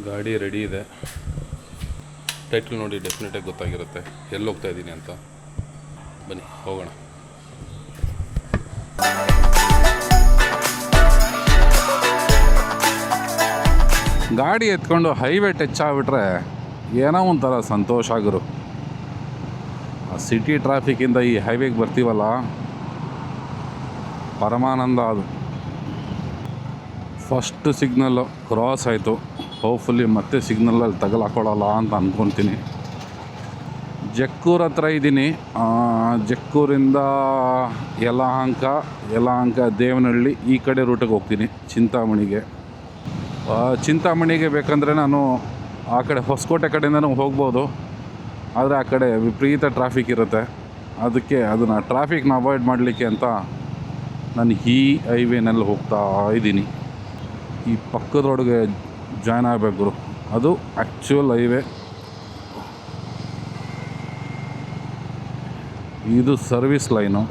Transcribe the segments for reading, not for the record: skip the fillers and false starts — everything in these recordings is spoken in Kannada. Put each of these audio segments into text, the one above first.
ಗಾಡಿ ರೆಡಿ ಇದೆ. ಟೈಟ್ಲ್ ನೋಡಿ ಡೆಫಿನೆಟಾಗಿ ಗೊತ್ತಾಗಿರುತ್ತೆ ಎಲ್ಲಿ ಹೋಗ್ತಾ ಇದ್ದೀನಿ ಅಂತ. ಬನ್ನಿ ಹೋಗೋಣ. ಗಾಡಿ ಎತ್ಕೊಂಡು ಹೈವೇ ಟಚ್ ಆಗಿಬಿಟ್ರೆ ಏನೋ ಒಂಥರ ಸಂತೋಷ ಆಗಿರು. ಆ ಸಿಟಿ ಟ್ರಾಫಿಕ್ಕಿಂದ ಈ ಹೈವೇಗೆ ಬರ್ತೀವಲ್ಲ, ಪರಮಾನಂದ ಅದು. ಫಸ್ಟ್ ಸಿಗ್ನಲ್ಲು ಕ್ರಾಸ್ ಆಯಿತು. ಹೋಪ್ಫುಲಿ ಮತ್ತೆ ಸಿಗ್ನಲಲ್ಲಿ ತಗಲಾಕೊಳ್ಳಲ್ಲ ಅಂತ ಅಂದ್ಕೊತೀನಿ. ಜಕ್ಕೂರು ಹತ್ರ ಇದ್ದೀನಿ. ಜಕ್ಕೂರಿಂದ ಯಲಹಂಕ ದೇವನಹಳ್ಳಿ ಈ ಕಡೆ ರೂಟಿಗೆ ಹೋಗ್ತೀನಿ, ಚಿಂತಾಮಣಿಗೆ ಬೇಕಂದರೆ ನಾನು ಆ ಕಡೆ ಹೊಸಕೋಟೆ ಕಡೆಯಿಂದನೂ ಹೋಗ್ಬೋದು. ಆದರೆ ಆ ಕಡೆ ವಿಪರೀತ ಟ್ರಾಫಿಕ್ ಇರುತ್ತೆ. ಅದಕ್ಕೆ ಅದನ್ನು ಟ್ರಾಫಿಕ್ನ ಅವಾಯ್ಡ್ ಮಾಡಲಿಕ್ಕೆ ಅಂತ ನಾನು ಈ ಹೈವೇನಲ್ಲಿ ಹೋಗ್ತಾ ಇದ್ದೀನಿ. ಈ ಪಕ್ಕದ ರೋಡ್ಗೆ ಜಾಯ್ನ್ ಆಗಬೇಕು. ಅದು ಆ್ಯಕ್ಚುಯಲ್ ಹೈವೇ. ಇದು ಸರ್ವಿಸ್ ಲೈನು.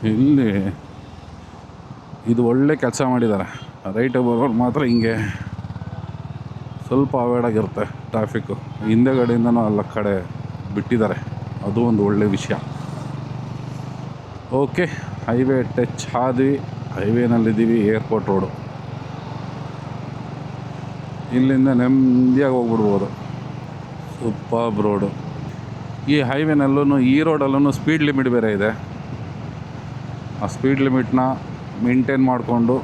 ಇಲ್ಲಿ ಇದು ಒಳ್ಳೆ ಕೆಲಸ ಮಾಡಿದ್ದಾರೆ. ರೈಟ್ ಬರೋರು ಮಾತ್ರ ಹಿಂಗೆ ಸ್ವಲ್ಪ ಅವಾಯ್ಡ್ ಆಗಿರುತ್ತೆ ಟ್ರಾಫಿಕ್ಕು. ಹಿಂದೆಗಡೆಯಿಂದನೂ ಎಲ್ಲ ಕಡೆ ಬಿಟ್ಟಿದ್ದಾರೆ. ಅದು ಒಂದು ಒಳ್ಳೆ ವಿಷಯ. ಓಕೆ, ಹೈವೇ ಟಚ್ ಆದ್ವಿ. ಹೈವೇನಲ್ಲಿದ್ದೀವಿ, ಏರ್ಪೋರ್ಟ್ ರೋಡು. ಇಲ್ಲಿಂದ ನೆಮ್ಮದಿಯಾಗಿ ಹೋಗ್ಬಿಡ್ಬೋದು. Superb road. ಈ ಹೈವೇನಲ್ಲೂ ಈ ರೋಡಲ್ಲೂ ಸ್ಪೀಡ್ ಲಿಮಿಟ್ ಬೇರೆ ಇದೆ. ಆ ಸ್ಪೀಡ್ ಲಿಮಿಟ್ನ ಮೇಂಟೈನ್ ಮಾಡಿಕೊಂಡು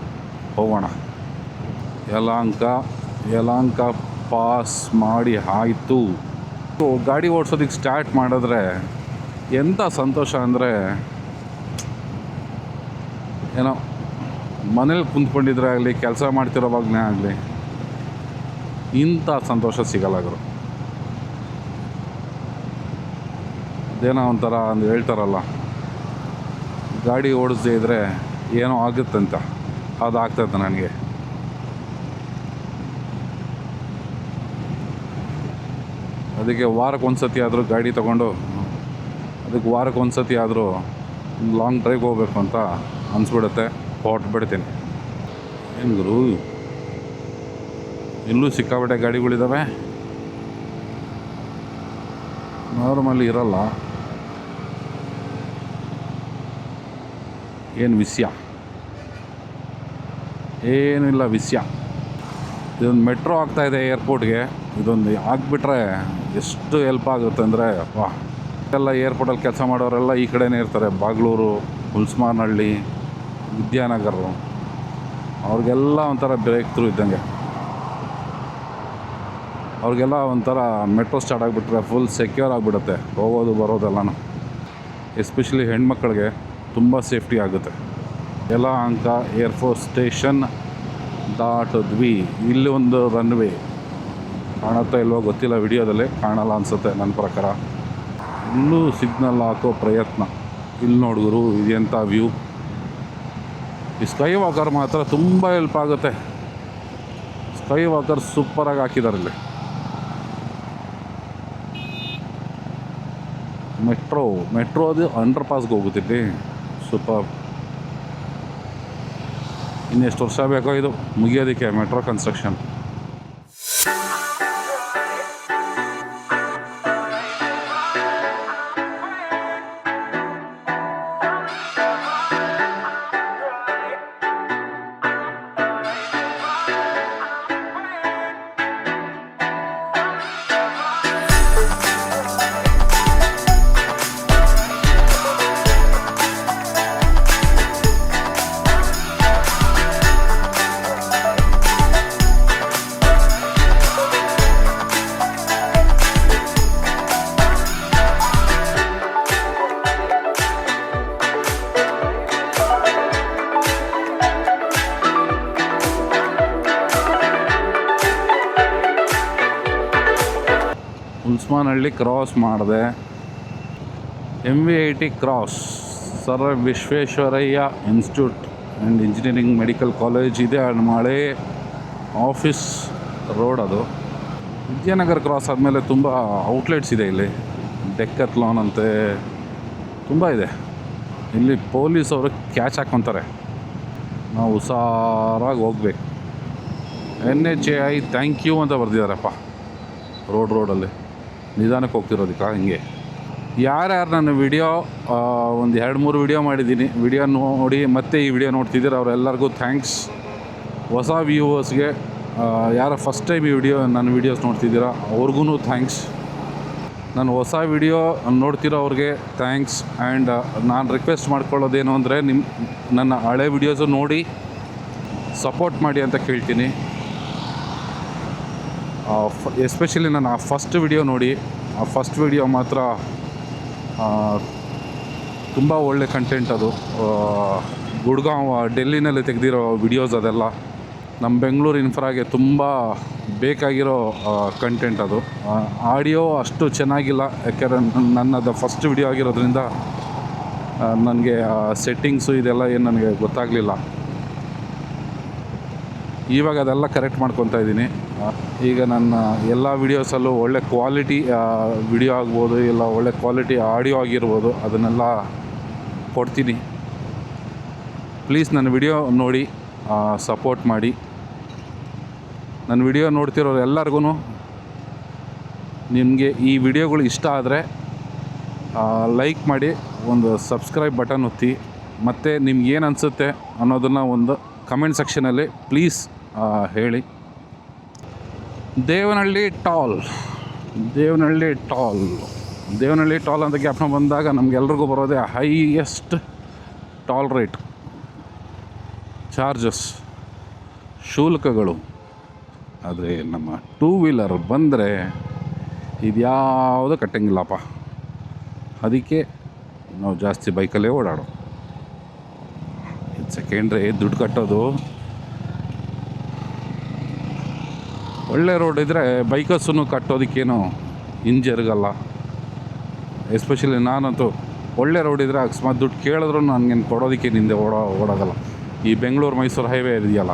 ಹೋಗೋಣ. ಯಲಹಂಕ ಪಾಸ್ ಮಾಡಿ ಆಯಿತು. ಗಾಡಿ ಓಡಿಸೋದಕ್ಕೆ ಸ್ಟಾರ್ಟ್ ಮಾಡಿದ್ರೆ ಎಂಥ ಸಂತೋಷ ಅಂದರೆ, ಏನೋ ಮನೇಲಿ ಕುಂತ್ಕೊಂಡಿದ್ರೆ ಆಗಲಿ, ಕೆಲಸ ಮಾಡ್ತಿರೋವಾಗಲೇ ಆಗಲಿ, ಇಂಥ ಸಂತೋಷ ಸಿಗಲ್ಲ ಗುರು. ಅದೇನೋ ಒಂಥರ ಒಂದು ಹೇಳ್ತಾರಲ್ಲ, ಗಾಡಿ ಓಡಿಸದೇ ಇದ್ದರೆ ಏನೋ ಆಗುತ್ತಂತ. ಅದು ಆಗ್ತೈತೆ ನನಗೆ. ಅದಕ್ಕೆ ವಾರಕ್ಕೆ ಸತಿ ಆದರೂ ಗಾಡಿ ತೊಗೊಂಡು, ಅದಕ್ಕೆ ವಾರಕ್ಕೆ ಸತಿ ಆದರೂ ಲಾಂಗ್ ಡ್ರೈವ್ ಹೋಗ್ಬೇಕು ಅಂತ ಅನಿಸ್ಬಿಡುತ್ತೆ. ಹೊರಟ್ಬಿಡ್ತೀನಿ. ಏನು ಗುರು, ಇಲ್ಲೂ ಸಿಕ್ಕಾಪಟ್ಟೆ ಗಾಡಿಗಳಿದ್ದಾವೆ. ನಾರ್ಮಲಿ ಇರಲ್ಲ. ಏನು ವಿಷಯ? ಏನಿಲ್ಲ ವಿಷಯ. ಇದೊಂದು ಮೆಟ್ರೋ ಆಗ್ತಾಯಿದೆ ಏರ್ಪೋರ್ಟ್ಗೆ. ಇದೊಂದು ಆಗಿಬಿಟ್ರೆ ಎಷ್ಟು ಹೆಲ್ಪ್ ಆಗುತ್ತೆ ಅಂದರೆ, ವಾ. ಎಲ್ಲ ಏರ್ಪೋರ್ಟಲ್ಲಿ ಕೆಲಸ ಮಾಡೋರೆಲ್ಲ ಈ ಕಡೆನೇ ಇರ್ತಾರೆ. ಬಾಗ್ಲೂರು, ಹುಲ್ಸ್ಮಾನಹಳ್ಳಿ, ವಿದ್ಯಾನಗರ, ಅವ್ರಿಗೆಲ್ಲ ಒಂಥರ ಬ್ರೇಕ್ ಥ್ರೂ ಇದ್ದಂಗೆ. ಅವ್ರಿಗೆಲ್ಲ ಒಂಥರ ಮೆಟ್ರೋ ಸ್ಟಾರ್ಟ್ ಆಗಿಬಿಟ್ರೆ ಫುಲ್ ಸೆಕ್ಯೂರ್ ಆಗಿಬಿಡುತ್ತೆ ಹೋಗೋದು ಬರೋದೆಲ್ಲನೂ. ಎಸ್ಪೆಷಲಿ ಹೆಣ್ಮಕ್ಳಿಗೆ ತುಂಬ ಸೇಫ್ಟಿ ಆಗುತ್ತೆ. ಯಲಹಂಕ ಏರ್ಫೋರ್ಸ್ ಸ್ಟೇಷನ್ ದಾಟಿದ್ವಿ. ಇಲ್ಲಿ ಒಂದು ರನ್ವೇ ಕಾಣುತ್ತಾ ಇಲ್ವೋ ಗೊತ್ತಿಲ್ಲ, ವಿಡಿಯೋದಲ್ಲಿ ಕಾಣಲ್ಲ ಅನಿಸುತ್ತೆ ನನ್ನ ಪ್ರಕಾರ. ಇಲ್ಲೂ ಸಿಗ್ನಲ್ ಹಾಕೋ ಪ್ರಯತ್ನ. ಇಲ್ಲಿ ನೋಡಿದ್ರು ಇದೆಂಥ ವ್ಯೂ. ಈ ಸ್ಕೈ ವಾಕರ್ ಮಾತ್ರ ತುಂಬ ಹೆಲ್ಪ್ ಆಗುತ್ತೆ. ಸ್ಕೈ ವಾಕರ್ ಸೂಪರಾಗಿ ಹಾಕಿದ್ದಾರೆ ಇಲ್ಲಿ. ಮೆಟ್ರೋ ಅದು ಅಂಡರ್ ಪಾಸ್ಗೆ ಹೋಗುತ್ತಿಲ್ಲಿ. ಸೂಪರ್. ಇನ್ನೆಷ್ಟು ವರ್ಷ ಬೇಕೋ ಇದು ಮುಗಿಯೋದಕ್ಕೆ ಮೆಟ್ರೋ ಕನ್ಸ್ಟ್ರಕ್ಷನ್. ಹುಲ್ಸ್ಮಾನಹಳ್ಳಿ ಕ್ರಾಸ್ ಮಾಡಿದೆ. MV-IT cross, sir Visvesvaraya institute and engineering medical college ಇದೆ. ಹಳೆ ಆಫೀಸ್ ರೋಡ್ ಅದು. ವಿದ್ಯಾನಗರ ಕ್ರಾಸ್ ಆದಮೇಲೆ ತುಂಬ ಔಟ್ಲೆಟ್ಸ್ ಇದೆ ಇಲ್ಲಿ. ಡೆಕ್ಕತ್ಲಾನ್ ಅಂತೆ ತುಂಬ ಇದೆ. ಇಲ್ಲಿ ಪೊಲೀಸವರು ಕ್ಯಾಚ್ ಹಾಕ್ಕೊತಾರೆ, ನಾವು ಹುಷಾರಾಗಿ ಹೋಗ್ಬೇಕು. NHAI ಥ್ಯಾಂಕ್ ಯು ಅಂತ ಬರ್ದಿದ್ದಾರಪ್ಪ ರೋಡಲ್ಲಿ. ನಿಧಾನಕ್ಕೆ ಹೋಗ್ತಿರೋದಕ್ಕೆ ಹಿಂಗೆ. ಯಾರ್ಯಾರು ನನ್ನ ವಿಡಿಯೋ ಒಂದು 2-3 ವಿಡಿಯೋ ಮಾಡಿದ್ದೀನಿ, ವಿಡಿಯೋ ನೋಡಿ ಮತ್ತೆ ಈ ವಿಡಿಯೋ ನೋಡ್ತಿದ್ದೀರ ಅವರೆಲ್ಲರಿಗೂ ಥ್ಯಾಂಕ್ಸ್. ಹೊಸ ವ್ಯೂವರ್ಸ್ಗೆ, ಯಾರು ಫಸ್ಟ್ ಟೈಮ್ ಈ ನನ್ನ ವೀಡಿಯೋಸ್ ನೋಡ್ತಿದ್ದೀರಾ ಅವ್ರಿಗೂ ಥ್ಯಾಂಕ್ಸ್. ನಾನು ಹೊಸ ವಿಡಿಯೋ ನೋಡ್ತಿರೋ ಅವ್ರಿಗೆ ಥ್ಯಾಂಕ್ಸ್. ಆ್ಯಂಡ್ ನಾನು ರಿಕ್ವೆಸ್ಟ್ ಮಾಡ್ಕೊಳ್ಳೋದೇನು ಅಂದರೆ, ನನ್ನ ಹಳೆ ವಿಡಿಯೋಸು ನೋಡಿ ಸಪೋರ್ಟ್ ಮಾಡಿ ಅಂತ ಕೇಳ್ತೀನಿ. ಎಸ್ಪೆಷಲಿ ನನ್ನ ಆ ಫಸ್ಟ್ ವಿಡಿಯೋ ನೋಡಿ. ಆ ಫಸ್ಟ್ ವಿಡಿಯೋ ಮಾತ್ರ ತುಂಬ ಒಳ್ಳೆ ಕಂಟೆಂಟ್ ಅದು. ಗುಡ್ಗಾಂವ್ ಡೆಲ್ಲಿನಲ್ಲಿ ತೆಗೆದಿರೋ ವಿಡಿಯೋಸ್ ಅದೆಲ್ಲ ನಮ್ಮ ಬೆಂಗಳೂರು ಇನ್ಫ್ರಾಗೆ ತುಂಬ ಬೇಕಾಗಿರೋ ಕಂಟೆಂಟ್ ಅದು. ಆಡಿಯೋ ಅಷ್ಟು ಚೆನ್ನಾಗಿಲ್ಲ, ಯಾಕೆಂದರೆ ನನ್ನದು ಫಸ್ಟ್ ವಿಡಿಯೋ ಆಗಿರೋದ್ರಿಂದ ನನಗೆ ಸೆಟ್ಟಿಂಗ್ಸು ಇದೆಲ್ಲ ಏನು ನನಗೆ ಗೊತ್ತಾಗಲಿಲ್ಲ. ಇವಾಗ ಅದೆಲ್ಲ ಕರೆಕ್ಟ್ ಮಾಡ್ಕೊತಾ ಇದ್ದೀನಿ. ಈಗ ನನ್ನ ಎಲ್ಲ ವೀಡಿಯೋಸಲ್ಲೂ ಒಳ್ಳೆ ಕ್ವಾಲಿಟಿ ವಿಡಿಯೋ ಆಗ್ಬೋದು, ಇಲ್ಲ ಒಳ್ಳೆ ಕ್ವಾಲಿಟಿ ಆಡಿಯೋ ಆಗಿರ್ಬೋದು, ಅದನ್ನೆಲ್ಲ ಕೊಡ್ತೀನಿ. ಪ್ಲೀಸ್ ನನ್ನ ವಿಡಿಯೋ ನೋಡಿ ಸಪೋರ್ಟ್ ಮಾಡಿ. ನನ್ನ ವಿಡಿಯೋ ನೋಡ್ತಿರೋರು ಎಲ್ಲರಿಗೂ ನಿಮಗೆ ಈ ವಿಡಿಯೋಗಳು ಇಷ್ಟ ಆದರೆ ಲೈಕ್ ಮಾಡಿ, ಒಂದು ಸಬ್ಸ್ಕ್ರೈಬ್ ಬಟನ್ ಒತ್ತಿ, ಮತ್ತು ನಿಮ್ಗೇನು ಅನಿಸುತ್ತೆ ಅನ್ನೋದನ್ನು ಒಂದು ಕಮೆಂಟ್ ಸೆಕ್ಷನಲ್ಲಿ ಪ್ಲೀಸ್ ಹೇಳಿ. ದೇವನಹಳ್ಳಿ ಟಾಲ್ ಅಂತ ಜ್ಞಾಪನ ಬಂದಾಗ ನಮಗೆಲ್ರಿಗೂ ಬರೋದೇ ಹೈಯೆಸ್ಟ್ ಟಾಲ್ ರೇಟ್, ಚಾರ್ಜಸ್, ಶುಲ್ಕಗಳು. ಆದರೆ ನಮ್ಮ 2 ವೀಲರ್ ಬಂದರೆ ಇದ್ಯಾವುದು ಕಟ್ಟಂಗಿಲ್ಲಪ್ಪ. ಅದಕ್ಕೆ ನಾವು ಜಾಸ್ತಿ ಬೈಕಲ್ಲೇ ಓಡಾಡೋ. ಇದು ಸೆಕೆಂಡ್ರಿ ದುಡ್ಡು ಕಟ್ಟೋದು. ಒಳ್ಳೆ ರೋಡ್ ಇದ್ದರೆ ಬೈಕಸ್ಸನ್ನು ಕಟ್ಟೋದಕ್ಕೇನು ಹಿಂಜರುಗಲ್ಲ. ಎಸ್ಪೆಷಲಿ ನಾನಂತೂ ಒಳ್ಳೆ ರೋಡ್ ಇದ್ದರೆ ಅಕಸ್ಮಾತ್ ದುಡ್ಡು ಕೇಳಿದ್ರು ನನಗೇನು ಕೊಡೋದಕ್ಕೆ ನಿಂದೆ ಓಡೋಗಲ್ಲ. ಈ ಬೆಂಗಳೂರು ಮೈಸೂರು ಹೈವೇ ಇದೆಯಲ್ಲ,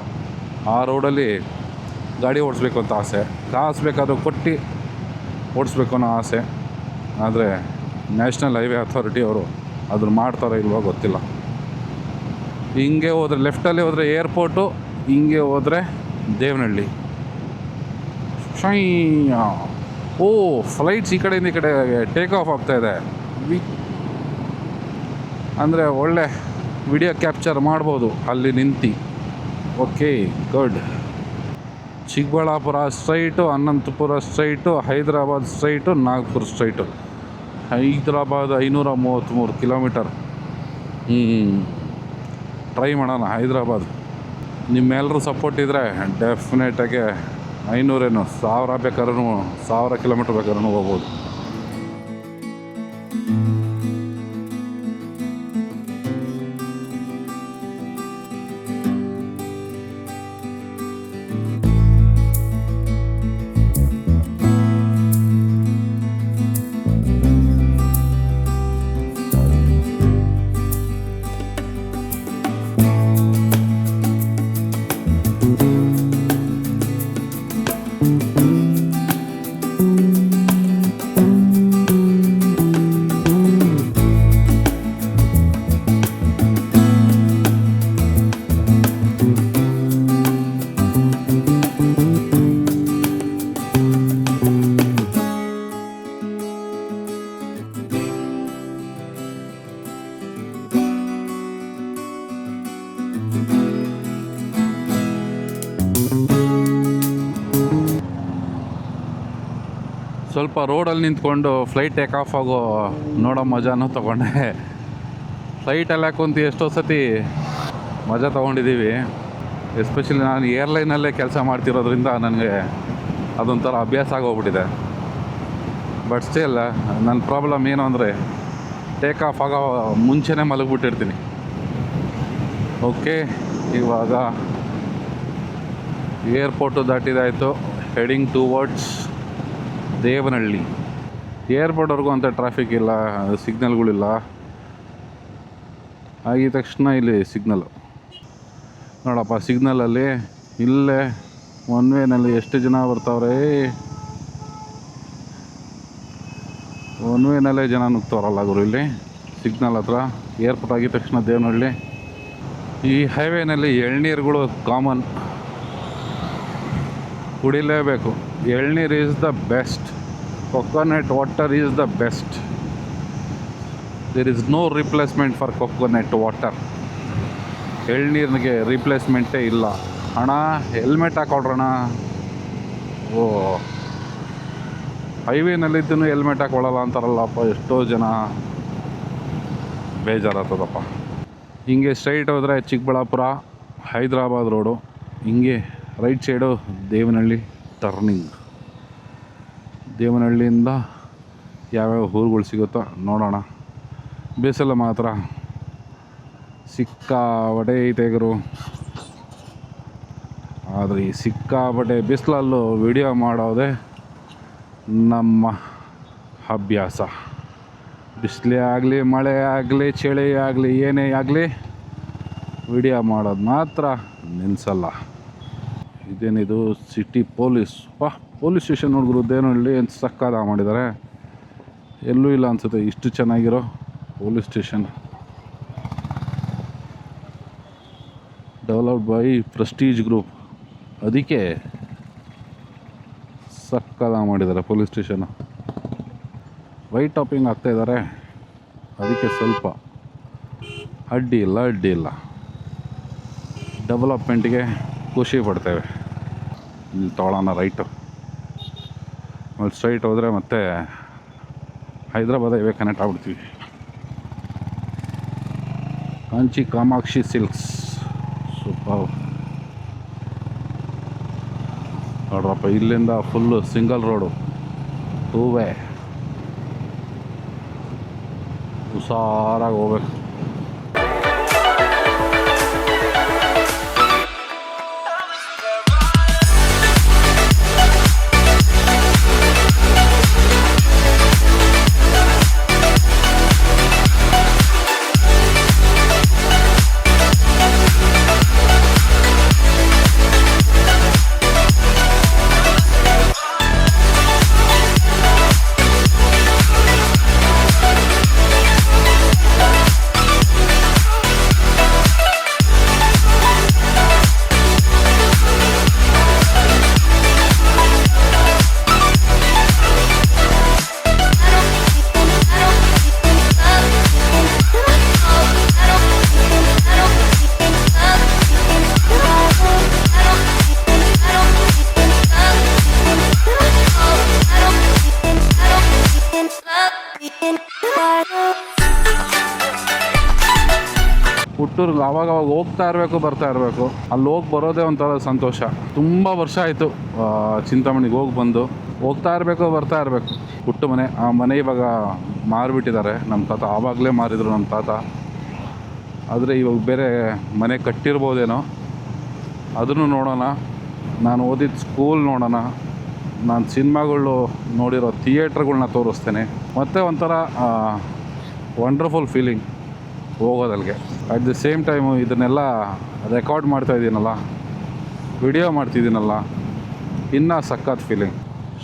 ಆ ರೋಡಲ್ಲಿ ಗಾಡಿ ಓಡಿಸ್ಬೇಕು ಅಂತ ಆಸೆ, ಕಾಸು ಬೇಕಾದರೂ ಕೊಟ್ಟು ಓಡಿಸ್ಬೇಕು ಅನ್ನೋ ಆಸೆ. ಆದರೆ ನ್ಯಾಷನಲ್ ಹೈವೇ ಅಥಾರಿಟಿ ಅವರು ಅದನ್ನು ಮಾಡ್ತಾರೋ ಇಲ್ವೋ ಗೊತ್ತಿಲ್ಲ. ಹಿಂಗೆ ಹೋದರೆ ಲೆಫ್ಟಲ್ಲಿ ಹೋದರೆ ಏರ್ಪೋರ್ಟು, ಹಿಂಗೆ ಹೋದರೆ ದೇವನಹಳ್ಳಿ. ಫ್ಲೈಟ್ಸ್ ಈ ಕಡೆಯಿಂದ ಈ ಕಡೆ ಟೇಕ್ ಆಫ್ ಆಗ್ತಾಯಿದೆ. ಅಂದರೆ ಒಳ್ಳೆ ವಿಡಿಯೋ ಕ್ಯಾಪ್ಚರ್ ಮಾಡ್ಬೋದು ಅಲ್ಲಿ ನಿಂತು. Okay, good. Chikkaballapur straight, Anantapur straight, Hyderabad straight, Nagpur straight. Hyderabad 533 kilometre. Try ಮಾಡೋಣ ಹೈದರಾಬಾದ್. ನಿಮ್ಮೆಲ್ಲರೂ ಸಪೋರ್ಟ್ ಇದ್ದರೆ ಡೆಫಿನೆಟಾಗಿ 500 1000 ಬೇಕಾದ್ರೂ 1000 ಕಿಲೋಮೀಟ್ರ್ ಬೇಕಾದ್ರೂ ಹೋಗ್ಬೋದು. ಸ್ವಲ್ಪ ರೋಡಲ್ಲಿ ನಿಂತ್ಕೊಂಡು ಫ್ಲೈಟ್ ಟೇಕ್ ಆಫ್ ಆಗೋ ನೋಡೋ ಮಜಾನೂ ತೊಗೊಂಡೆ. ಫ್ಲೈಟಲ್ಲಿ ಹಾಕೊಂತ ಎಷ್ಟೋ ಸತಿ ಮಜಾ ತೊಗೊಂಡಿದ್ದೀವಿ. ಎಸ್ಪೆಷಲಿ ನಾನು ಏರ್ಲೈನಲ್ಲೇ ಕೆಲಸ ಮಾಡ್ತಿರೋದ್ರಿಂದ ನನಗೆ ಅದೊಂಥರ ಅಭ್ಯಾಸ ಆಗೋಗ್ಬಿಟ್ಟಿದೆ. ಬಟ್ ಸ್ಟಿಲ್ ನನ್ನ ಪ್ರಾಬ್ಲಮ್ ಏನು ಅಂದರೆ ಟೇಕ್ ಆಫ್ ಆಗೋ ಮುಂಚೆನೇ ಮಲಗಿಬಿಟ್ಟಿರ್ತೀನಿ. ಓಕೆ, ಇವಾಗ ಏರ್ಪೋರ್ಟು ದಾಟಿದಾಯಿತು. Heading towards Devanahalli. ಏರ್ಪೋರ್ಟ್ವರೆಗೂ ಅಂತ ಟ್ರಾಫಿಕ್ ಇಲ್ಲ, ಸಿಗ್ನಲ್ಗಳಿಲ್ಲ. ಆಗಿದ ತಕ್ಷಣ ಇಲ್ಲಿ ಸಿಗ್ನಲ್ಲು ನೋಡಪ್ಪ. ಸಿಗ್ನಲಲ್ಲಿ ಇಲ್ಲೇ ಒನ್ ವೇನಲ್ಲಿ ಎಷ್ಟು ಜನ ಬರ್ತಾವ್ರೆ, ಒನ್ ವೇನಲ್ಲೇ ಜನ ನುಗ್ತವ್ರಲ್ಲ ಗುರು. ಇಲ್ಲಿ ಸಿಗ್ನಲ್ ಹತ್ರ ಏರ್ಪೋರ್ಟ್ ಆಗಿದ ತಕ್ಷಣ ದೇವನಹಳ್ಳಿ. ಈ ಹೈವೇನಲ್ಲಿ ಎಳ್ನೀರುಗಳು ಕಾಮನ್, ಕುಡಿಲೇಬೇಕು. ಎಳ್ನೀರು is the best, coconut water is the best. There is no replacement for coconut water. ಎಳ್ನೀರಿಗೆ ರಿಪ್ಲೇಸ್ಮೆಂಟೇ ಇಲ್ಲ. ಅಣ್ಣ ಹೆಲ್ಮೆಟ್ ಹಾಕೊಳ್ರಣ. ಓ, ಹೈವೇನಲ್ಲಿದ್ದೂ ಹೆಲ್ಮೆಟ್ ಹಾಕೊಳ್ಳಲ್ಲ ಅಂತಾರಲ್ಲಪ್ಪ ಎಷ್ಟೋ ಜನ. ಬೇಜಾರಾಗ್ತದಪ್ಪ. ಹಿಂಗೆ ಸ್ಟ್ರೈಟ್ ಹೋದರೆ ಚಿಕ್ಕಬಳ್ಳಾಪುರ ಹೈದ್ರಾಬಾದ್ ರೋಡು, ಹಿಂಗೆ ರೈಟ್ ಸೈಡು ದೇವನಹಳ್ಳಿ ಟರ್ನಿಂಗ್. ದೇವನಹಳ್ಳಿಯಿಂದ ಯಾವ್ಯಾವ ಊರುಗಳು ಸಿಗುತ್ತೋ ನೋಡೋಣ. ಬೇಸಲ್ಲ ಮಾತ್ರ ಸಿಕ್ಕಾಪಟ್ಟೆ ಐತೆ ಗುರು. ಆದರೆ ಈ ಸಿಕ್ಕಾಪಟ್ಟೆ ಬಿಸಿಲಲ್ಲೂ ವಿಡಿಯೋ ಮಾಡೋದೇ ನಮ್ಮ ಅಭ್ಯಾಸ. ಬಿಸಿಲೇ ಆಗಲಿ, ಮಳೆ ಆಗಲಿ, ಚಳಿ ಆಗಲಿ, ಏನೇ ಆಗಲಿ ವಿಡಿಯೋ ಮಾಡೋದು ಮಾತ್ರ ನಿಲ್ಲಿಸಲ್ಲ. ಇದೇನಿದು ಸಿಟಿ ಪೊಲೀಸ್. ಪೊಲೀಸ್ ಸ್ಟೇಷನ್ ನೋಡಿದ್ರು ದೇವನಹಳ್ಳಿ ಏನು ಸಕ್ಕದ ಮಾಡಿದ್ದಾರೆ. ಎಲ್ಲೂ ಇಲ್ಲ ಅನಿಸುತ್ತೆ ಇಷ್ಟು ಚೆನ್ನಾಗಿರೋ police station. Developed by Prestige group, ಅದಕ್ಕೆ ಸಕ್ಕದ ಮಾಡಿದ್ದಾರೆ ಪೊಲೀಸ್ ಸ್ಟೇಷನ್ನು. ವೈಟ್ ಟಾಪಿಂಗ್ ಆಗ್ತಾಯಿದ್ದಾರೆ, ಅದಕ್ಕೆ ಸ್ವಲ್ಪ ಅಡ್ಡಿ ಇಲ್ಲ. ಡೆವಲಪ್ಮೆಂಟ್ಗೆ ಖುಷಿ ಪಡ್ತೇವೆ. ಇಲ್ಲಿ ತೊಗೊಳ್ಳೋಣ ರೈಟು, ಆಮೇಲೆ ಸ್ಟ್ರೈಟ್ ಹೋದರೆ ಮತ್ತೆ ಹೈದ್ರಾಬಾದ್ ಹೈವೇ ಕನೆಕ್ಟ್ ಆಗ್ಬಿಡ್ತೀವಿ. ಕಾಂಚಿ ಕಾಮಾಕ್ಷಿ ಸಿಲ್ಕ್ಸ್ ಸೂಪರ್ ನೋಡ್ರಪ್ಪ. ಇಲ್ಲಿಂದ full single road, two way, ಹುಷಾರಾಗಿ ಹೋಗ್ಬೇಕು. ಹುಟ್ಟೂರ್ಗೆ ಆವಾಗವಾಗ ಹೋಗ್ತಾ ಇರಬೇಕು, ಬರ್ತಾ ಇರಬೇಕು. ಅಲ್ಲಿ ಹೋಗಿ ಬರೋದೇ ಒಂಥರ ಸಂತೋಷ. ತುಂಬ ವರ್ಷ ಆಯಿತು ಚಿಂತಾಮಣಿಗೆ ಹೋಗ್ತಾ ಇರಬೇಕು, ಬರ್ತಾ ಇರಬೇಕು. ಹುಟ್ಟು ಮನೆ. ಆ ಮನೆ ಇವಾಗ ಮಾರಿಬಿಟ್ಟಿದ್ದಾರೆ ನಮ್ಮ ತಾತ. ಆವಾಗಲೇ ಮಾರಿದರು ನಮ್ಮ ತಾತ. ಆದರೆ ಇವಾಗ ಬೇರೆ ಮನೆ ಕಟ್ಟಿರ್ಬೋದೇನೋ, ಅದನ್ನು ನೋಡೋಣ. ನಾನು ಓದಿದ ಸ್ಕೂಲ್ ನೋಡೋಣ. ನಾನು ಸಿನಿಮಾಗಳು ನೋಡಿರೋ ಥಿಯೇಟ್ರ್ಗಳ್ನ ತೋರಿಸ್ತೇನೆ. ಮತ್ತು ಒಂಥರ ವಂಡರ್ಫುಲ್ ಫೀಲಿಂಗ್ ಹೋಗೋದಲ್ಲಿಗೆ. ಅಟ್ ದಿ ಸೇಮ್ ಟೈಮು ಇದನ್ನೆಲ್ಲ ರೆಕಾರ್ಡ್ ಮಾಡ್ತಾಯಿದ್ದೀನಲ್ಲ, ವಿಡಿಯೋ ಮಾಡ್ತಿದ್ದೀನಲ್ಲ, ಇನ್ನೂ ಸಖತ್ ಫೀಲಿಂಗ್.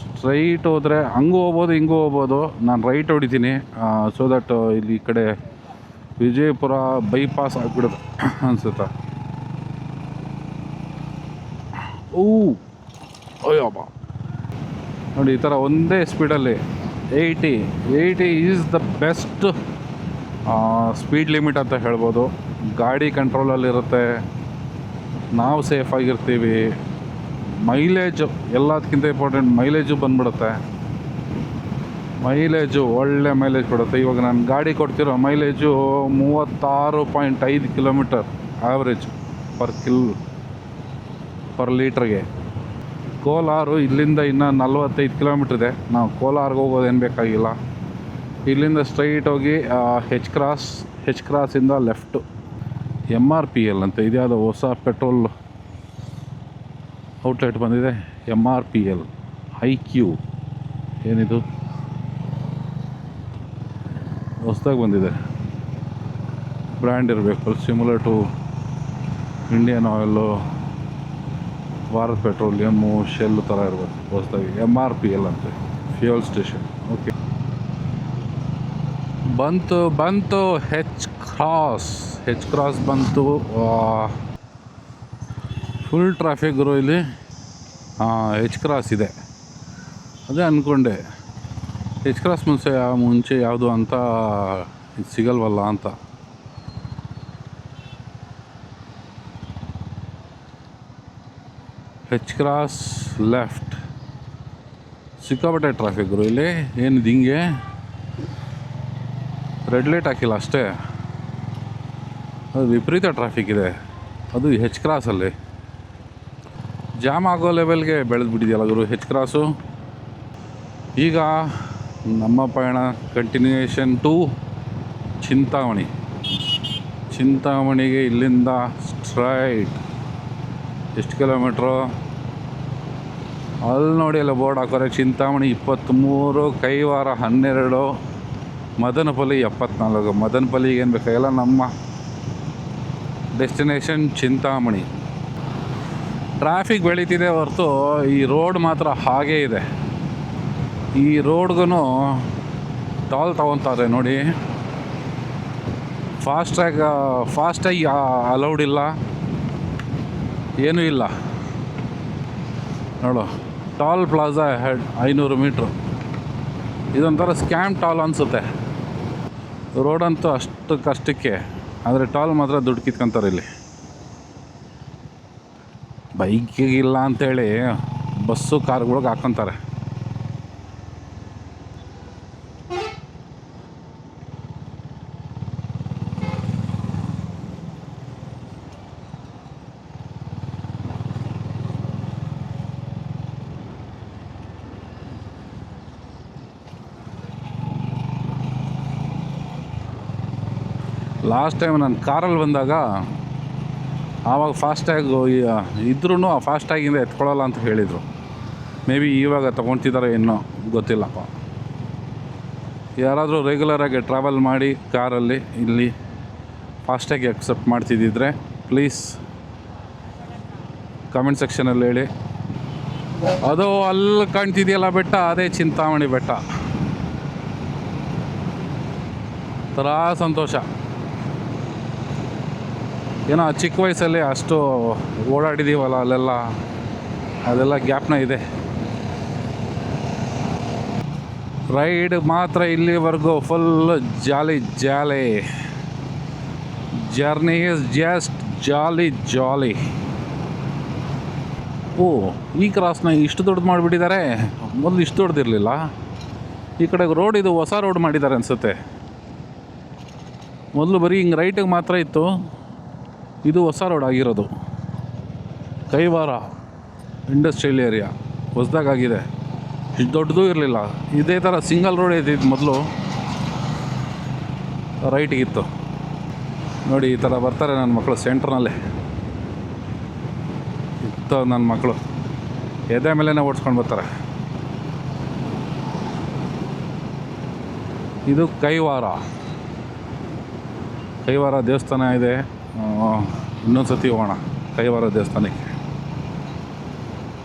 ಸ್ಟ್ರೈಟ್ ಹೋದರೆ ಹಂಗೂ ಹೋಗ್ಬೋದು, ಹಿಂಗೂ ಹೋಗ್ಬೋದು. ನಾನು ರೈಟ್ ಹೊಡಿತೀನಿ ಸೊ ದಟ್ ಇಲ್ಲಿ ಈ ಕಡೆ ವಿಜಯಪುರ ಬೈಪಾಸ್ ಆಗಿಬಿಡುತ್ತೆ ಅನಿಸುತ್ತೆ. ಅಯ್ಯಬ್ಬ ನೋಡಿ, ಈ ಥರ ಒಂದೇ ಸ್ಪೀಡಲ್ಲಿ 80 is the best speed limit ಅಂತ ಹೇಳ್ಬೋದು. ಗಾಡಿ ಕಂಟ್ರೋಲಲ್ಲಿರುತ್ತೆ, ನಾವು ಸೇಫಾಗಿರ್ತೀವಿ. ಮೈಲೇಜು ಎಲ್ಲದಕ್ಕಿಂತ ಇಂಪಾರ್ಟೆಂಟ್, ಮೈಲೇಜು ಬಂದ್ಬಿಡುತ್ತೆ. ಮೈಲೇಜು ಒಳ್ಳೆ ಮೈಲೇಜ್ ಕೊಡುತ್ತೆ. ಇವಾಗ ನಾನು ಗಾಡಿ ಕೊಡ್ತಿರೋ ಮೈಲೇಜು 36.5 ಕಿಲೋಮೀಟರ್ ಆ್ಯಾವ್ರೇಜ್ ಪರ್ ಲೀಟ್ರಿಗೆ. ಕೋಲಾರು ಇಲ್ಲಿಂದ ಇನ್ನೂ 45 ಕಿಲೋಮೀಟ್ರ್ ಇದೆ. ನಾವು ಕೋಲಾರ್ಗೆ ಹೋಗೋದೇನು ಬೇಕಾಗಿಲ್ಲ. ಇಲ್ಲಿಂದ ಸ್ಟ್ರೈಟ್ ಹೋಗಿ ಹೆಚ್ ಕ್ರಾಸಿಂದ ಲೆಫ್ಟು MRPL ಅಂತ ಇದ್ಯಾವುದೋ ಹೊಸ ಪೆಟ್ರೋಲ್ ಔಟ್ಲೆಟ್ ಬಂದಿದೆ. MRPL IQ ಏನಿದು ಹೊಸದಾಗಿ ಬಂದಿದೆ. ಬ್ರ್ಯಾಂಡ್ ಇರಬೇಕು, similar to Indian Oil, Bharat petroleum Shell ಥರ ಇರಬೇಕು ಹೊಸದಾಗಿ MRPL ಅಂತೆ ಫ್ಯೂಯಲ್ ಸ್ಟೇಷನ್. ಓಕೆ, ಬಂತು ಹೆಚ್ ಕ್ರಾಸ್ ಬಂತು. ಫುಲ್ ಟ್ರಾಫಿಕ್ ಗುರು ಇಲ್ಲಿ. ಹೆಚ್ ಕ್ರಾಸ್ ಇದೆ, ಅದೇ ಅಂದ್ಕೊಂಡೆ ಹೆಚ್ ಕ್ರಾಸ್ ಮುಂಚೆ ಯಾವುದು ಅಂತ ಇದು ಸಿಗಲ್ವಲ್ಲ ಅಂತ. ಹೆಚ್ ಕ್ರಾಸ್ ಲೆಫ್ಟ್. ಸಿಕ್ಕಾಪಟ್ಟೆ ಟ್ರಾಫಿಕ್ ಗುರು ಇಲ್ಲಿ. ಏನಿದು ಹಿಂಗೆ ರೆಡ್ ಲೈಟ್ ಹಾಕಿಲ್ಲ ಅಷ್ಟೇ, ಅದು ವಿಪರೀತ ಟ್ರಾಫಿಕ್ ಇದೆ. ಅದು ಹೆಚ್ ಕ್ರಾಸಲ್ಲಿ ಜಾಮ್ ಆಗೋ ಲೆವೆಲ್ಗೆ ಬೆಳೆದ್ಬಿಟ್ಟಿದೆಯಲ್ಲ ಗುರು ಹೆಚ್ ಕ್ರಾಸು. ಈಗ ನಮ್ಮ ಪಯಣ ಕಂಟಿನ್ಯೂಯೇಷನ್ ಟು ಚಿಂತಾಮಣಿಗೆ ಇಲ್ಲಿಂದ ಸ್ಟ್ರೈಟ್. ಎಷ್ಟು ಕಿಲೋಮೀಟ್ರು ಅಲ್ಲಿ ನೋಡಿ, ಎಲ್ಲ ಬೋರ್ಡ್ ಹಾಕೋರೆ. ಚಿಂತಾಮಣಿ 23, ಕೈವಾರ 12, ಮದನಪಲ್ಲಿ 74. ಮದನಪಲ್ಲಿಗೆ ಏನು ಬೇಕಾಗಿಲ್ಲ, ನಮ್ಮ ಡೆಸ್ಟಿನೇಷನ್ ಚಿಂತಾಮಣಿ. ಟ್ರಾಫಿಕ್ ಬೆಳೀತಿದೆ ಹೊರತು ಈ ರೋಡ್ ಮಾತ್ರ ಹಾಗೇ ಇದೆ. ಈ ರೋಡ್ಗೂ ಟೋಲ್ ತೊಗೊತಾರೆ ನೋಡಿ. ಫಾಸ್ಟಾಗಿ ಅಲೌಡ್ ಇಲ್ಲ, ಏನೂ ಇಲ್ಲ ನೋಡು. Toll plaza 500 metre. ಇದೊಂಥರ ಸ್ಕ್ಯಾಮ್ ಟೋಲ್ ಅನಿಸುತ್ತೆ. ರೋಡಂತೂ ಅಷ್ಟಕ್ಕೆ, ಆದರೆ ಟೋಲ್ ಮಾತ್ರ ದುಡ್ಡು ಕಿತ್ಕೊತಾರೆ ಇಲ್ಲಿ. ಬೈಕಿಗಿಲ್ಲ ಅಂಥೇಳಿ ಬಸ್ಸು ಕಾರ್ಗಳಿಗೆ ಹಾಕ್ಕೊತಾರೆ. ಲಾಸ್ಟ್ ಟೈಮ್ ನಾನು ಕಾರಲ್ಲಿ ಬಂದಾಗ ಆವಾಗ ಫಾಸ್ಟ್ಯಾಗು ಇದ್ರೂ ಆ ಫಾಸ್ಟ್ಯಾಗಿಂದ ಎತ್ಕೊಳ್ಳಲ್ಲ ಅಂತ ಹೇಳಿದರು. ಮೇ ಬಿ ಇವಾಗ ತೊಗೊಳ್ತಿದ್ದಾರೆ ಏನೋ ಗೊತ್ತಿಲ್ಲಪ್ಪ. ಯಾರಾದರೂ ರೆಗ್ಯುಲರಾಗಿ ಟ್ರಾವೆಲ್ ಮಾಡಿ ಕಾರಲ್ಲಿ ಇಲ್ಲಿ ಫಾಸ್ಟ್ಯಾಗಿ ಅಕ್ಸೆಪ್ಟ್ ಮಾಡ್ತಿದ್ದಿದ್ರೆ ಪ್ಲೀಸ್ ಕಮೆಂಟ್ ಸೆಕ್ಷನಲ್ಲಿ ಹೇಳಿ. ಅದು ಅಲ್ಲಿ ಕಾಣ್ತಿದೆಯಲ್ಲ ಬೆಟ್ಟ, ಅದೇ ಚಿಂತಾಮಣಿ ಬೆಟ್ಟ. ಥರ ಸಂತೋಷ. ಏನೋ ಚಿಕ್ಕ ವಯಸ್ಸಲ್ಲಿ ಅಷ್ಟು ಓಡಾಡಿದ್ದೀವಲ್ಲ ಅಲ್ಲೆಲ್ಲ, ಅದೆಲ್ಲ ಜ್ಞಾಪನ ಇದೆ. ರೈಡ್ ಮಾತ್ರ ಇಲ್ಲಿವರೆಗೂ full jolly. Journey is just jolly. ಓ, ಈ ಕ್ರಾಸ್ನ ಇಷ್ಟು ದೊಡ್ಡದು ಮಾಡಿಬಿಟ್ಟಿದ್ದಾರೆ. ಮೊದಲು ಇಷ್ಟು ದೊಡ್ಡದಿರಲಿಲ್ಲ. ಈ ಕಡೆ ರೋಡ್, ಇದು ಹೊಸ ರೋಡ್ ಮಾಡಿದ್ದಾರೆ ಅನಿಸುತ್ತೆ. ಮೊದಲು ಬರೀ ಹಿಂಗೆ ರೈಟಿಗೆ ಮಾತ್ರ ಇತ್ತು, ಇದು ಹೊಸ ರೋಡ್ ಆಗಿರೋದು. ಕೈವಾರ ಇಂಡಸ್ಟ್ರಿಯಲ್ ಏರಿಯಾ ಹೊಸದಾಗಿದೆ. ಇಷ್ಟು ದೊಡ್ಡದೂ ಇರಲಿಲ್ಲ. ಇದೇ ಥರ ಸಿಂಗಲ್ ರೋಡ್ ಇದ್ದಿದ್ದು ಮೊದಲು, ರೈಟಿಗಿತ್ತು ನೋಡಿ. ಈ ಥರ ಬರ್ತಾರೆ ನನ್ನ ಮಕ್ಕಳು ಸೆಂಟ್ರ್ನಲ್ಲೇ ಇತ್ತು. ನನ್ನ ಮಕ್ಕಳು ಎದೆ ಮೇಲೇ ಓಡಿಸ್ಕೊಂಡು ಬರ್ತಾರೆ. ಇದು ಕೈವಾರ ದೇವಸ್ಥಾನ ಇದೆ. ಇನ್ನೊಂದು ಸತಿ ಹೋಗೋಣ ಕೈವಾರ ದೇವಸ್ಥಾನಕ್ಕೆ.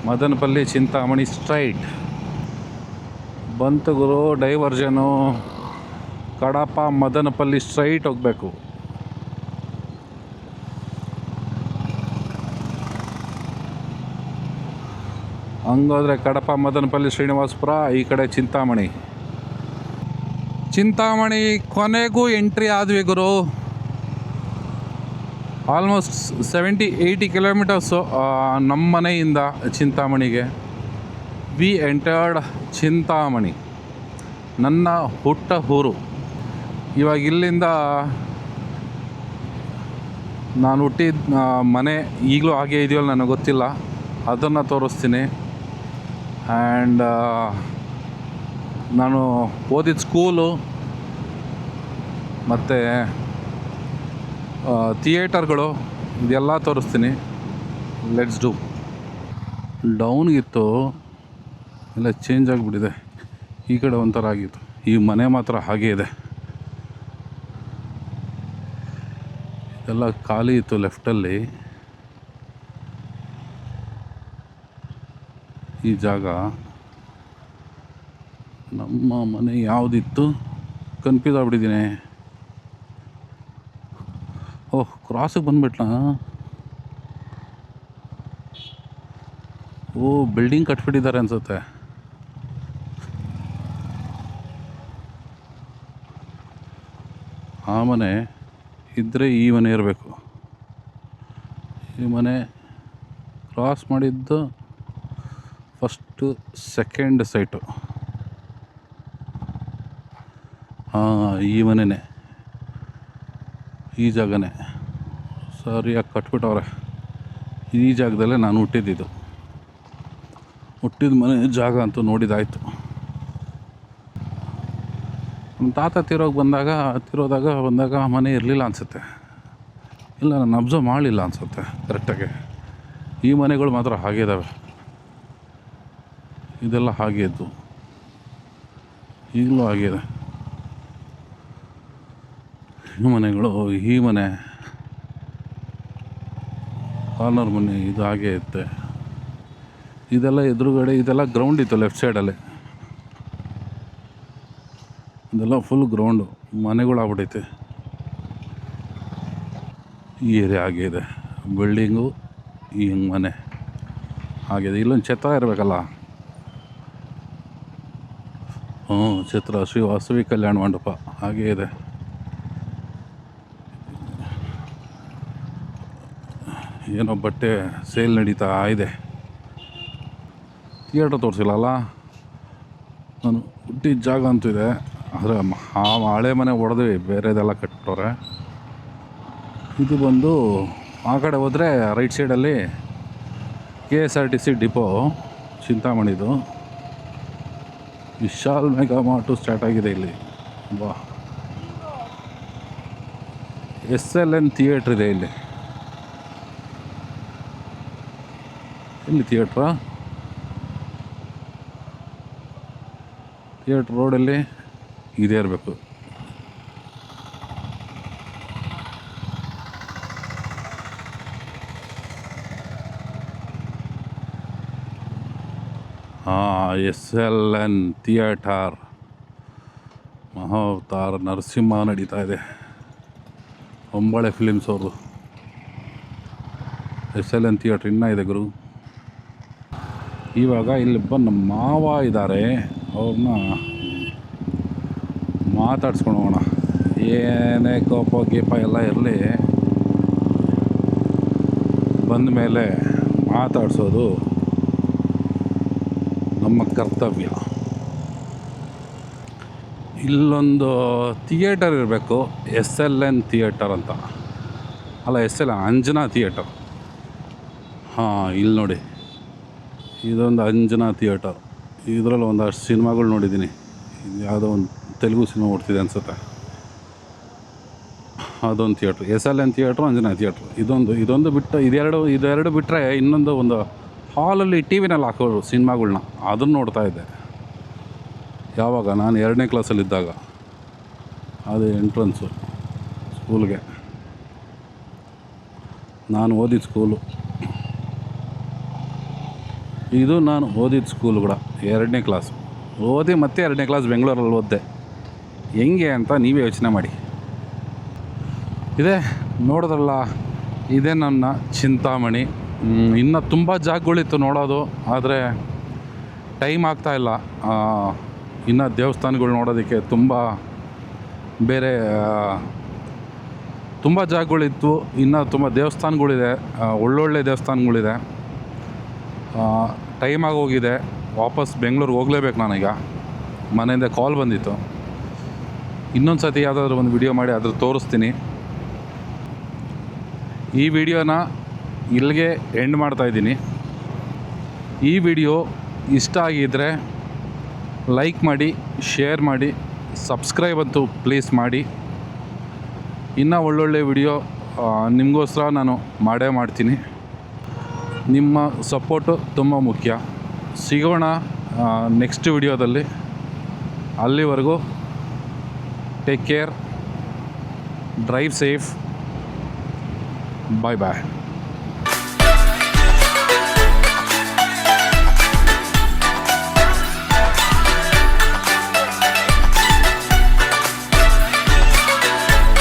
ಮದನಪಲ್ಲಿ ಚಿಂತಾಮಣಿ ಸ್ಟ್ರೈಟ್ ಬಂತು ಗುರು. ಡೈವರ್ಜನು ಕಡಪ ಮದನಪಲ್ಲಿ ಸ್ಟ್ರೈಟ್ ಹೋಗಬೇಕು. ಹಂಗೋದ್ರೆ ಕಡಪ ಮದನಪಲ್ಲಿ ಶ್ರೀನಿವಾಸಪುರ, ಈ ಕಡೆ ಚಿಂತಾಮಣಿ ಕೊನೆಗೂ ಎಂಟ್ರಿ ಆದ್ವಿ ಗುರು. ಆಲ್ಮೋಸ್ಟ್ 70-80 ಕಿಲೋಮೀಟರ್ಸು ನಮ್ಮ ಮನೆಯಿಂದ ಚಿಂತಾಮಣಿಗೆ. ವಿ ಎಂಟರ್ಡ್ ಚಿಂತಾಮಣಿ, ನನ್ನ ಹುಟ್ಟ ಊರು. ಇವಾಗ ಇಲ್ಲಿಂದ ನಾನು ಹುಟ್ಟಿದ ಮನೆ ಈಗಲೂ ಹಾಗೆ ಇದೆಯೋ ನನಗೆ ಗೊತ್ತಿಲ್ಲ, ಅದನ್ನು ತೋರಿಸ್ತೀನಿ. ಆ್ಯಂಡ್ ನಾನು ಓದಿದ ಸ್ಕೂಲು ಮತ್ತು ಥಿಯೇಟರ್ಗಳು ಇದೆಲ್ಲ ತೋರಿಸ್ತೀನಿ. Let's do. ಡೌನ್ಗಿತ್ತು, ಎಲ್ಲ ಚೇಂಜ್ ಆಗಿಬಿಟ್ಟಿದೆ. ಈ ಕಡೆ ಒಂಥರ ಆಗಿತ್ತು. ಈ ಮನೆ ಮಾತ್ರ ಹಾಗೇ ಇದೆ. ಎಲ್ಲ ಖಾಲಿ ಇತ್ತು ಲೆಫ್ಟಲ್ಲಿ. ಈ ಜಾಗ ನಮ್ಮ ಮನೆ ಯಾವುದಿತ್ತು ಕನ್ಫ್ಯೂಸ್ ಆಗ್ಬಿಟ್ಟಿದ್ದೀನಿ. ಓಹ್, ಕ್ರಾಸಿಗೆ ಬಂದುಬಿಟ್ಲಾ? ಓ, ಬಿಲ್ಡಿಂಗ್ ಕಟ್ಬಿಟ್ಟಿದ್ದಾರೆ ಅನಿಸುತ್ತೆ. ಆ ಮನೆ ಇದ್ದರೆ ಈ ಮನೆ ಇರಬೇಕು. ಈ ಮನೆ ಕ್ರಾಸ್ ಮಾಡಿದ್ದು ಫಸ್ಟು ಸೆಕೆಂಡ್ ಸೈಟು. ಈ ಮನೆಯೇ, ಈ ಜಾಗನೇ ಸರಿಯಾಗಿ ಕಟ್ಬಿಟ್ಟವ್ರೆ. ಈ ಜಾಗದಲ್ಲೇ ನಾನು ಹುಟ್ಟಿದ್ದು ಮನೆ ಜಾಗ ಅಂತೂ ನೋಡಿದಾಯಿತು. ನಮ್ಮ ತಾತ ತಿರೋದಾಗ ಮನೆ ಇರಲಿಲ್ಲ ಅನಿಸುತ್ತೆ. ಇಲ್ಲ, ನಾನು ಅಬ್ಸರ್ವ್ ಮಾಡಲಿಲ್ಲ ಅನಿಸುತ್ತೆ ಕರೆಕ್ಟಾಗಿ. ಈ ಮನೆಗಳು ಮಾತ್ರ ಹಾಗೆ ಇದ್ದಾವೆ. ಇದೆಲ್ಲ ಹಾಗೆ ಇದ್ದು ಈಗಲೂ ಆಗಿದೆ. ಈ ಮನೆಗಳು, ಈ ಮನೆ ಕಾರ್ನರ್ ಮನೆ ಇದು ಹಾಗೆ ಇರುತ್ತೆ. ಇದೆಲ್ಲ ಎದುರುಗಡೆ ಇದೆಲ್ಲ ಗ್ರೌಂಡ್ ಇತ್ತು ಲೆಫ್ಟ್ ಸೈಡಲ್ಲಿ. ಇದೆಲ್ಲ ಫುಲ್ ಗ್ರೌಂಡು, ಮನೆಗಳಾಗ್ಬಿಟ್ಟೈತೆ. ಈ ಏರಿಯಾ ಹಾಗೆ ಇದೆ, ಬಿಲ್ಡಿಂಗು ಈ ಮನೆ ಹಾಗಿದೆ. ಇಲ್ಲೊಂದು ಛತ್ರ ಇರಬೇಕಲ್ಲ. ಛತ್ರ ಶ್ರೀ ವಾಸವಿ ಕಲ್ಯಾಣ ಮಂಟಪ ಹಾಗೇ ಇದೆ. ಏನೋ ಬಟ್ಟೆ ಸೇಲ್ ನಡೀತಾ ಇದೆ. ಥಿಯೇಟ್ರ್ ತೋರಿಸಿಲ್ಲಲ್ಲ, ನಾನು ಹುಟ್ಟಿದ ಜಾಗ ಅಂತೂ ಇದೆ. ಆದರೆ ಹಳೆ ಮನೆ ಹೊಡೆದ್ವಿ, ಬೇರೆದೆಲ್ಲ ಕಟ್ಟೋರೆ. ಇದು ಬಂದು ಆ ಕಡೆ ಹೋದರೆ ರೈಟ್ ಸೈಡಲ್ಲಿ KSRTC ಡಿಪೋ ಚಿಂತಾಮಣಿದು. ವಿಶಾಲ್ ಮೆಗಾ ಮಾರ್ಟು ಸ್ಟಾರ್ಟ್ ಆಗಿದೆ ಇಲ್ಲಿ. SLN ಥಿಯೇಟ್ರ್ ಇದೆ ಇಲ್ಲಿ. ಇಲ್ಲಿ ಥಿಯೇಟ್ರ್ ರೋಡಲ್ಲಿ ಇದೇ ಇರಬೇಕು. SLN ಥಿಯೇಟರ್, ಮಹಾವತಾರ ನರಸಿಂಹ ನಡೀತಾ ಇದೆ. ಹೊಂಬಾಳೆ ಫಿಲಿಮ್ಸ್ ಅವ್ರದ್ದು SLN ಥಿಯೇಟ್ರ್ ಇನ್ನೂ ಇದೆ ಗುರು. ಇವಾಗ ಇಲ್ಲಿ ನಮ್ಮ ಮಾವ ಇದ್ದಾರೆ, ಅವ್ರನ್ನ ಮಾತಾಡ್ಸ್ಕೊಂಡು ಹೋಗೋಣ. ಏನೇ ಕೋಪ ಗೀಪ ಎಲ್ಲ ಇರಲಿ, ಬಂದ ಮೇಲೆ ಮಾತಾಡಿಸೋದು ನಮ್ಮ ಕರ್ತವ್ಯ. ಇಲ್ಲೊಂದು ಥಿಯೇಟರ್ ಇರಬೇಕು, SLN ಥಿಯೇಟರ್ ಅಂತ. ಅಲ್ಲ, SLN ಅಂಜನಾ ಥಿಯೇಟರ್. ಇಲ್ಲಿ ನೋಡಿ, ಇದೊಂದು ಅಂಜನಾ ಥಿಯೇಟರ್. ಇದರಲ್ಲಿ ಒಂದಷ್ಟು ಸಿನಿಮಾಗಳು ನೋಡಿದ್ದೀನಿ. ಯಾವುದೋ ಒಂದು ತೆಲುಗು ಸಿನಿಮಾ ಓಡ್ತಿದೆ ಅನಿಸುತ್ತೆ. ಅದೊಂದು theatre, SLN theatre, Anjana theatre. ಇದೊಂದು ಬಿಟ್ಟು ಇದೆರಡು ಬಿಟ್ಟರೆ ಇನ್ನೊಂದು ಒಂದು ಹಾಲಲ್ಲಿ TVನಲ್ಲಿ ಹಾಕೋರು ಸಿನಿಮಾಗಳ್ನ, ಅದನ್ನು ನೋಡ್ತಾ ಇದ್ದೆ. ಯಾವಾಗ ನಾನು 2ನೇ ಕ್ಲಾಸಲ್ಲಿದ್ದಾಗ. ಅದು ಎಂಟ್ರೆನ್ಸು ಸ್ಕೂಲ್ಗೆ, ನಾನು ಓದಿದ ಸ್ಕೂಲು ಇದು. ನಾನು ಓದಿದ ಸ್ಕೂಲು ಕೂಡ 2ನೇ ಕ್ಲಾಸ್ ಓದಿ ಮತ್ತೆ 2ನೇ ಕ್ಲಾಸ್ ಬೆಂಗಳೂರಲ್ಲಿ ಓದಿದೆ. ಹೆಂಗೆ ಅಂತ ನೀವೇ ಯೋಚನೆ ಮಾಡಿ. ಇದೇ ನೋಡಿದ್ರಲ್ಲ, ಇದೇ ನನ್ನ ಚಿಂತಾಮಣಿ. ಇನ್ನೂ ತುಂಬ ಜಾಗಗಳಿತ್ತು ನೋಡೋದು, ಆದರೆ ಟೈಮ್ ಆಗ್ತಾಯಿಲ್ಲ. ಇನ್ನು ದೇವಸ್ಥಾನಗಳು ನೋಡೋದಕ್ಕೆ ತುಂಬ ಜಾಗಗಳಿತ್ತು. ಇನ್ನು ತುಂಬ ದೇವಸ್ಥಾನಗಳಿದೆ, ಒಳ್ಳೊಳ್ಳೆ ದೇವಸ್ಥಾನಗಳಿದೆ. ಟೈಮ್ ಆಗೋಗಿದೆ, ವಾಪಸ್ ಬೆಂಗಳೂರಿಗೆ ಹೋಗಲೇಬೇಕು ನಾನೀಗ. ಮನೆಯಿಂದ ಕಾಲ್ ಬಂದಿತ್ತು. ಇನ್ನೊಂದು ಸತಿ ಯಾವುದಾದ್ರೂ ಒಂದು ವಿಡಿಯೋ ಮಾಡಿ ಅದ್ರ ತೋರಿಸ್ತೀನಿ. ಈ ವಿಡಿಯೋನ ಇಲ್ಲಿಗೆ ಎಂಡ್ ಮಾಡ್ತಾಯಿದ್ದೀನಿ. ಈ ವಿಡಿಯೋ ಇಷ್ಟ ಆಗಿದ್ದರೆ ಲೈಕ್ ಮಾಡಿ, ಶೇರ್ ಮಾಡಿ, ಸಬ್ಸ್ಕ್ರೈಬ್ ಅಂತೂ ಪ್ಲೀಸ್ ಮಾಡಿ. ಇನ್ನೂ ಒಳ್ಳೊಳ್ಳೆ ವಿಡಿಯೋ ನಿಮಗೋಸ್ಕರ ನಾನು ಮಾಡೇ ಮಾಡ್ತೀನಿ. ನಿಮ್ಮ ಸಪೋರ್ಟು ತುಂಬ ಮುಖ್ಯ. ಸಿಗೋಣ ನೆಕ್ಸ್ಟ್ ವಿಡಿಯೋದಲ್ಲಿ. ಅಲ್ಲಿವರೆಗೂ ಟೇಕ್ ಕೇರ್, ಡ್ರೈವ್ ಸೇಫ್, ಬಾಯ್ ಬಾಯ್.